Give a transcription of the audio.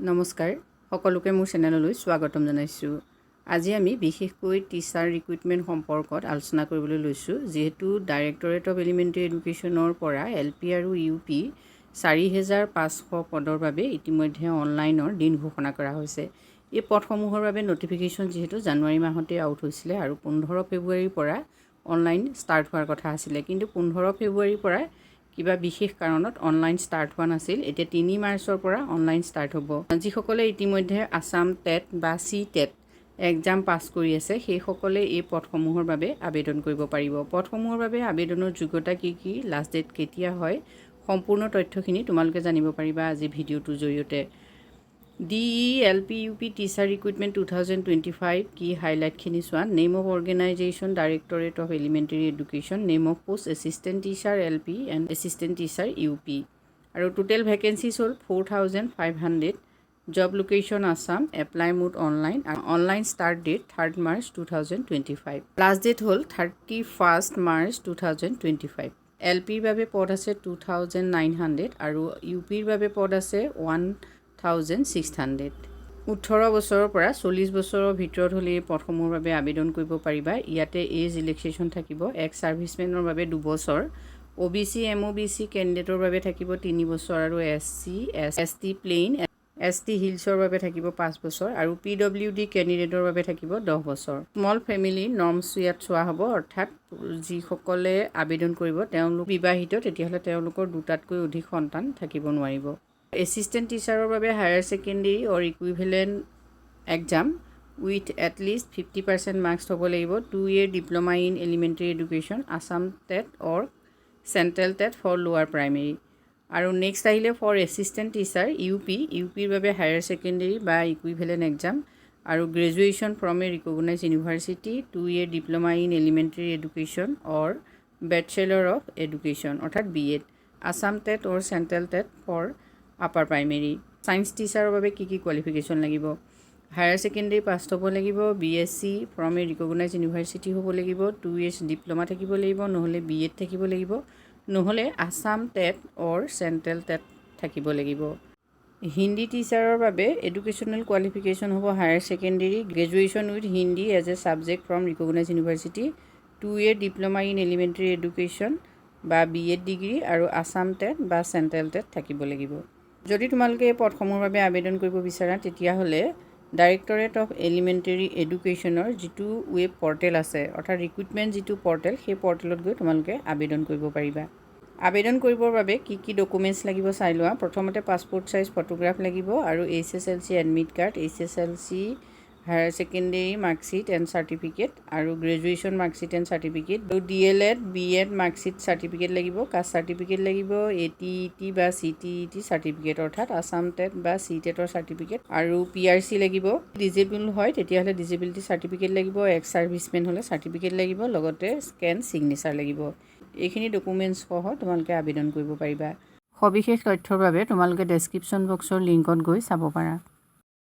নমস্কাৰ সকলোকে মোৰ চেনেললৈ স্বাগতম জনাইছোঁ। আজি আমি বিশেষকৈ টিচাৰ ৰিক্ৰুটমেণ্ট সম্পৰ্কত আলোচনা কৰিবলৈ লৈছোঁ। যেহেতু ডাইৰেক্টৰেট অফ এলিমেণ্টাৰী এডুকেশ্যনৰ পৰা LP আৰু UP 4500 পদৰ বাবে ইতিমধ্যে অনলাইনৰ দিন ঘোষণা কৰা হৈছে। এই পদসমূহৰ বাবে নটিফিকেশ্যন যিহেতু জানুৱাৰী মাহতে আউট হৈছিলে আৰু 15 ফেব্ৰুৱাৰীৰ পৰা অনলাইন ষ্টাৰ্ট হোৱাৰ কথা আছিলে, কিন্তু 15 ফেব্ৰুৱাৰীৰ পৰা কিবা বিশেষ কাৰণত অনলাইন ষ্টাৰ্ট হোৱা নাছিল। এতিয়া 3 মাৰ্চৰ পৰা অনলাইন ষ্টাৰ্ট হ'ব। যিসকলে ইতিমধ্যে আসাম টেট বা টেট এক্সাম পাছ কৰি আছে সেইসকলে এই পদসমূহৰ বাবে আবেদন কৰিব পাৰিব। পদসমূহৰ বাবে আবেদনৰ যোগ্যতা কি, লাষ্ট ডেট কেতিয়া হয়, সম্পূৰ্ণ তথ্যখিনি তোমালোকে জানিব পাৰিবা আজি ভিডিঅ'টোৰ জৰিয়তে। DELP UP টিচাৰ ৰিক্ৰুটমেণ্ট 2025 কি হাইলাইটখিনি চোৱা। Name of organization directorate of elementary education, name of post assistant teacher LP and assistant teacher UP, আৰু টোটেল ভেকেঞ্চিজ হ'ল 4500। Job location Assam, apply mode online, online start date 3 March 2025, last date হ'ল 31 March 2025। LPৰ বাবে পদ আছে 2900 আৰু UPৰ বাবে পদ আছে 1600। 18 বছৰৰ পৰা 40 বছৰৰ ভিতৰত হ'লে এই পদসমূহৰ বাবে আবেদন কৰিব পাৰিবা। ইয়াতে এজ ৰিলেক্সেশ্যন থাকিব। এক্স ছাৰ্ভিচমেনৰ বাবে 2 বছৰ, OBC MOBC কেণ্ডিডেটৰ বাবে থাকিব 3 বছৰ আৰু SC ST প্লেইন ST হিলছৰ বাবে থাকিব 5 বছৰ আৰু PWD কেণ্ডিডেটৰ বাবে থাকিব 10 বছৰ। স্মল ফেমিলি নৰ্মছ ইয়াত চোৱা হ'ব, অৰ্থাৎ যিসকলে আবেদন কৰিব তেওঁলোক বিবাহিত, তেতিয়াহ'লে তেওঁলোকৰ 2টাতকৈ অধিক সন্তান থাকিব নোৱাৰিব। এছিষ্টেণ্ট টিচাৰৰ বাবে higher secondary or equivalent exam with at least 50% marks হ'ব লাগিব। 2 year diploma in elementary education, Assam TET or central TET for lower primary. আৰু নেক্সট আহিলে ফৰ এছিষ্টেণ্ট টিচাৰ UPৰ বাবে হায়াৰ ছেকেণ্ডেৰী বা ইকুইভেলেণ্ট এক্সাম আৰু graduation from a recognised university, 2 year diploma in elementary education or bachelor of education অৰ্থাৎ BEd, Assam TET or central TET for upper primary. Science টিচাৰৰ বাবে কি qualification লাগিব? Higher secondary pass হ'ব লাগিব, BSc from a recognised university হ'ব লাগিব, 2 years diploma থাকিব লাগিব, নহ'লে BEd থাকিব লাগিব, নহ'লে Assam TET or central TET থাকিব লাগিব। হিন্দী টিচাৰৰ বাবে এডুকেশ্যনেল কোৱালিফিকেশ্যন হ'ব higher secondary, graduation with Hindi as a subject from recognise university, 2 year diploma in elementary education বা BEd ডিগ্ৰী আৰু আসাম টেট বা চেণ্ট্ৰেল টেট থাকিব লাগিব। যদি তোমালোকে এই পদসমূহৰ বাবে আবেদন কৰিব বিচাৰা তেতিয়াহ'লে ডাইৰেক্টৰেট অফ এলিমেণ্টাৰী এডুকেশ্যনৰ যিটো ৱেব পৰ্টেল আছে, অৰ্থাৎ ৰিক্ৰুটমেণ্ট যিটো পৰ্টেল, সেই পৰ্টেলত গৈ তোমালোকে আবেদন কৰিব পাৰিবা। আবেদন কৰিবৰ বাবে কি ডকুমেণ্টছ লাগিব চাই লোৱা। প্ৰথমতে পাছপৰ্ট চাইজ ফটোগ্ৰাফ লাগিব আৰু HSLC admit card, HSLC higher secondary marksheet and certificate আৰু গ্ৰেজুৱেশ্যন মাৰ্কশ্বিট এণ্ড চাৰ্টিফিকেট, আৰু DLED BEd মাৰ্কশ্বিট চাৰ্টিফিকেট লাগিব, কাষ্ট চাৰ্টিফিকেট লাগিব, ATET বা CTET চাৰ্টিফিকেট অৰ্থাৎ আসাম টেট বা টেটৰ চাৰ্টিফিকেট, আৰু PRC লাগিব। ডিজেবল হয় তেতিয়াহ'লে ডিজেবিলিটি চাৰ্টিফিকেট লাগিব, এক্স ছাৰ্ভিচমেন হ'লে চাৰ্টিফিকেট লাগিব, লগতে স্কেন ছিগনেচাৰ লাগিব। এইখিনি ডকুমেণ্টছ সহ তোমালোকে আবেদন কৰিব পাৰিবা। সবিশেষ তথ্যৰ বাবে তোমালোকে ডেছক্ৰিপশ্যন বক্সৰ লিংকত গৈ চাব পাৰা।